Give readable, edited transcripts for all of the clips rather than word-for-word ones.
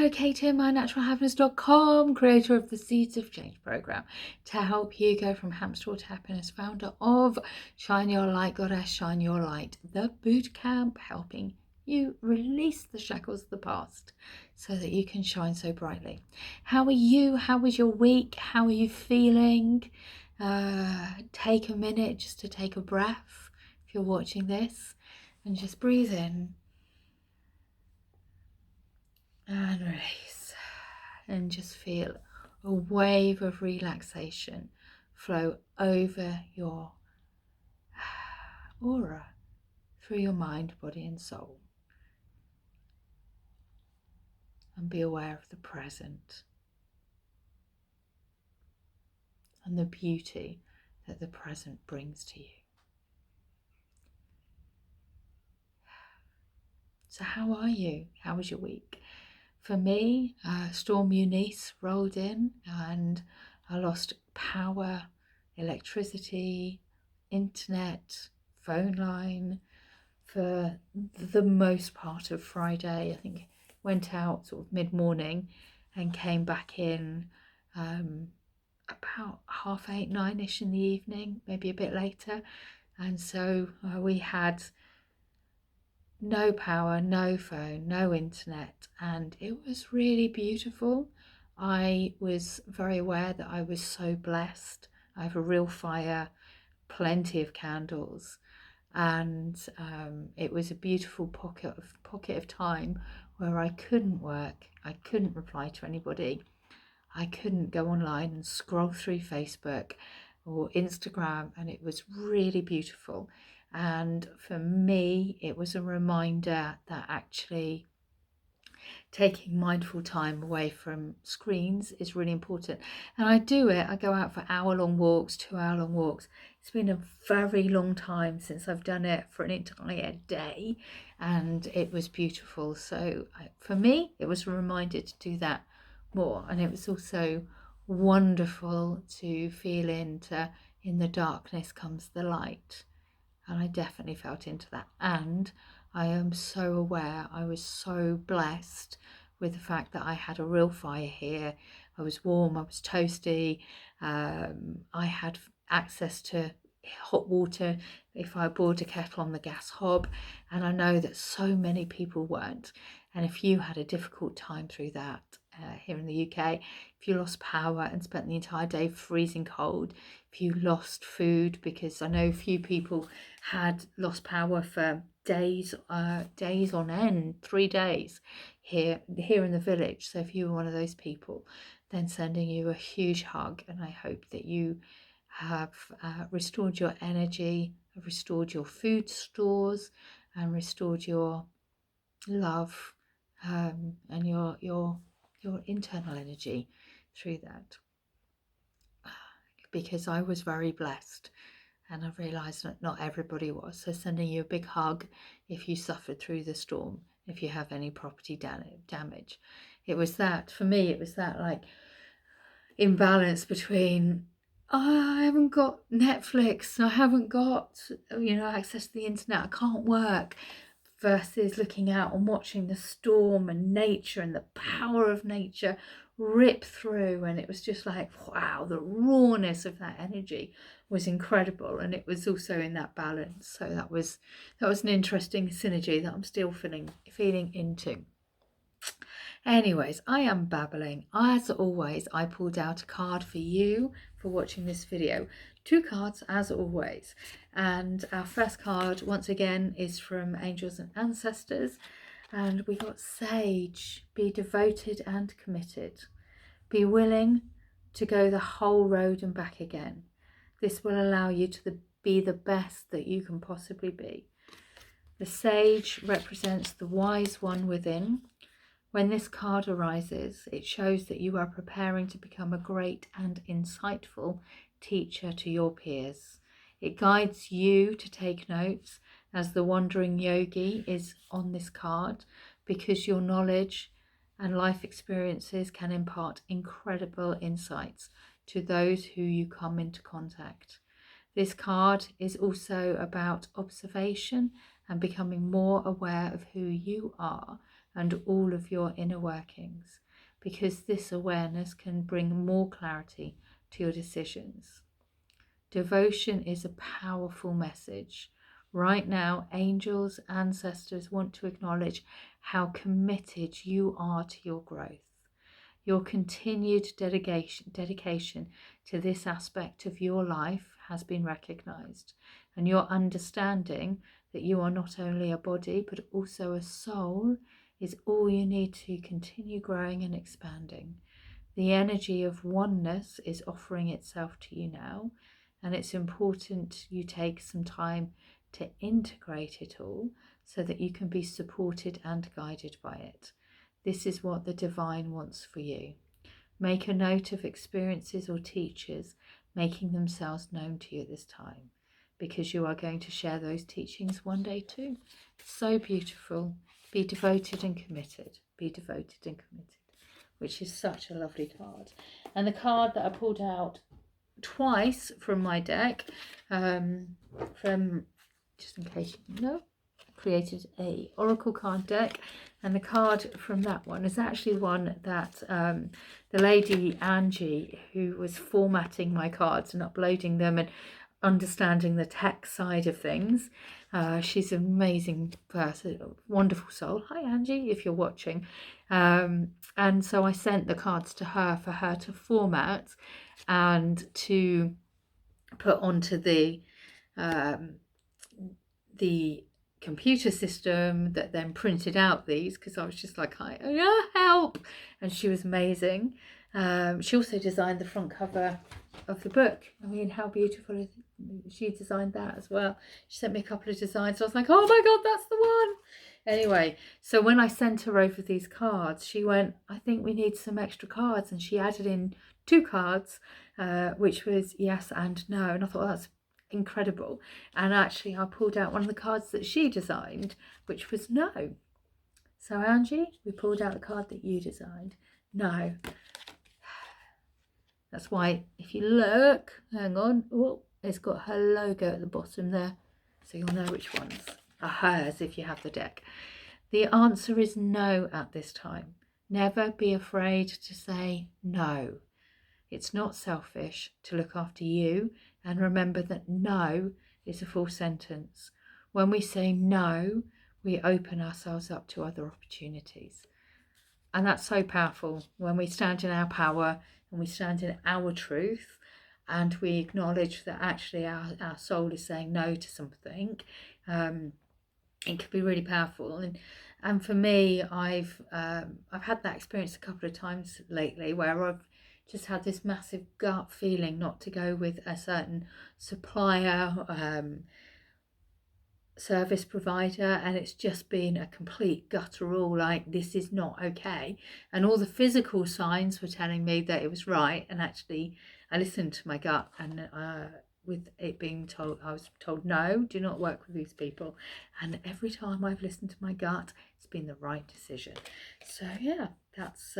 Hello, Katie, mynaturalhappiness.com, creator of the Seeds of Change program to help you go from hamster to happiness, founder of Shine Your Light, Goddess Shine Your Light, the boot camp, helping you release the shackles of the past so that you can shine so brightly. How are you? How was your week? How are you feeling? Take a minute just to take a breath if you're watching this and just breathe in and release, and just feel a wave of relaxation flow over your aura, through your mind, body and soul, and be aware of the present and the beauty that the present brings to you. So how are you? How was your week? For me, Storm Eunice rolled in and I lost power, electricity, internet, phone line for the most part of Friday. I think went out sort of mid-morning and came back in about 8:30, 9ish in the evening, maybe a bit later. And so we had no power, no phone, no internet, and it was really beautiful. I was very aware that I was so blessed. I have a real fire, plenty of candles, and it was a beautiful pocket of time where I couldn't work, I couldn't reply to anybody, I couldn't go online and scroll through Facebook or Instagram, and it was really beautiful. And for me, it was a reminder that actually taking mindful time away from screens is really important. And I do it. I go out for hour-long walks, 2-hour-long walks. It's been a very long time since I've done it for an entire day, and it was beautiful. So for me, it was a reminder to do that more. And it was also wonderful to feel into in the darkness comes the light. And I definitely felt into that. And I am so aware, I was so blessed with the fact that I had a real fire here. I was warm, I was toasty. I had access to hot water if I boiled a kettle on the gas hob. And I know that so many people weren't. And if you had a difficult time through that here in the UK, if you lost power and spent the entire day freezing cold, if you lost food, because I know a few people had lost power for days on end, 3 days here in the village. So if you were one of those people, then sending you a huge hug, and I hope that you have restored your energy, restored your food stores, and restored your love and your internal energy through that, because I was very blessed. And I realised that not everybody was. So sending you a big hug if you suffered through the storm, if you have any property damage. It was that, for me, it was that like imbalance between, oh, I haven't got Netflix, I haven't got, access to the internet, I can't work, versus looking out and watching the storm and nature and the power of nature rip through. And it was just like, wow, the rawness of that energy was incredible. And it was also in that balance. So that was an interesting synergy that I'm still feeling into. Anyways, I am babbling. As always, I pulled out a card for you for watching this video. 2 cards as always. And our first card, once again, is from Angels and Ancestors. And we got Sage. Be devoted and committed. Be willing to go the whole road and back again. This will allow you to be the best that you can possibly be. The Sage represents the wise one within. When this card arises, it shows that you are preparing to become a great and insightful teacher to your peers. It guides you to take notes, as the wandering yogi is on this card, because your knowledge and life experiences can impart incredible insights to those who you come into contact. This card is also about observation and becoming more aware of who you are and all of your inner workings, because this awareness can bring more clarity to your decisions. Devotion is a powerful message. Right now, angels, ancestors want to acknowledge how committed you are to your growth. Your continued dedication to this aspect of your life has been recognized, and your understanding that you are not only a body but also a soul is all you need to continue growing and expanding. The energy of oneness is offering itself to you now, and it's important you take some time to integrate it all so that you can be supported and guided by it. This is what the divine wants for you. Make a note of experiences or teachers making themselves known to you at this time, because you are going to share those teachings one day too. It's so beautiful. Be devoted and committed. Be devoted and committed, which is such a lovely card. And the card that I pulled out twice from my deck, from, just in case you know, created a oracle card deck, and the card from that one is actually one that the lady Angie, who was formatting my cards and uploading them and understanding the tech side of things, she's an amazing person, wonderful soul. Hi Angie, if you're watching. And so I sent the cards to her for her to format and to put onto the computer system that then printed out these, because I was just like, help. And she was amazing. She also designed the front cover of the book. I mean, how beautiful is it? She designed that as well. She sent me a couple of designs, so I was like, oh my god, that's the one. Anyway, so when I sent her over these cards, she went, I think we need some extra cards, and she added in 2 cards, which was yes and no, and I thought, that's incredible. And actually I pulled out one of the cards that she designed, which was no. So Angie, we pulled out the card that you designed. No. That's why if you look, hang on, oh, it's got her logo at the bottom there, so you'll know which ones are hers if you have the deck. The answer is no at this time. Never be afraid to say no. It's not selfish to look after you, and remember that no is a full sentence. When we say no, we open ourselves up to other opportunities. And that's so powerful when we stand in our power and we stand in our truth, and we acknowledge that actually our soul is saying no to something. It can be really powerful. And for me, I've had that experience a couple of times lately where I've just had this massive gut feeling not to go with a certain supplier, service provider, and it's just been a complete guttural, like, this is not okay. And all the physical signs were telling me that it was right, and actually I listened to my gut, and with it being told, I was told no, do not work with these people, and every time I've listened to my gut, it's been the right decision. So yeah, that's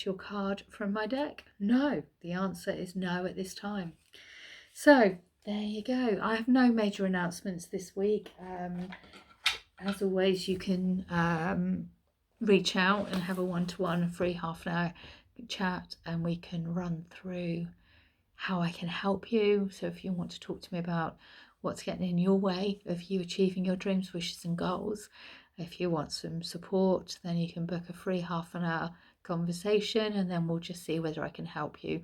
your card from my deck. No, the answer is no at this time. So there you go. I have no major announcements this week. As always, you can reach out and have a one-to-one free half-an-hour chat, and we can run through how I can help you. So if you want to talk to me about what's getting in your way of you achieving your dreams, wishes and goals, if you want some support, then you can book a free half-an-hour conversation, and then we'll just see whether I can help you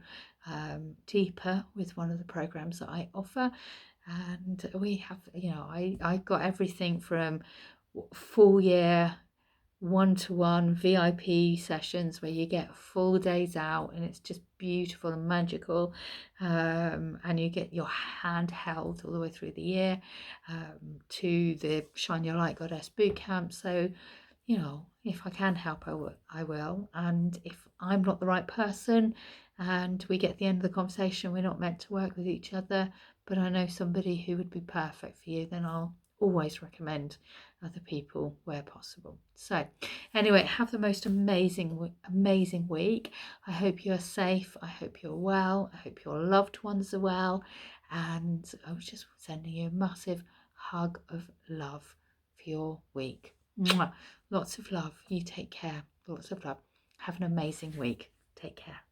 deeper with one of the programs that I offer. And we have, I got everything from full year one-to-one VIP sessions where you get full days out, and it's just beautiful and magical, and you get your hand held all the way through the year, to the Shine Your Light Goddess bootcamp. So if I can help, I will. And if I'm not the right person and we get to the end of the conversation, we're not meant to work with each other, but I know somebody who would be perfect for you, then I'll always recommend other people where possible. So anyway, have the most amazing week. I hope you're safe. I hope you're well. I hope your loved ones are well. And I was just sending you a massive hug of love for your week. Mwah. Lots of love. You take care. Lots of love. Have an amazing week. Take care.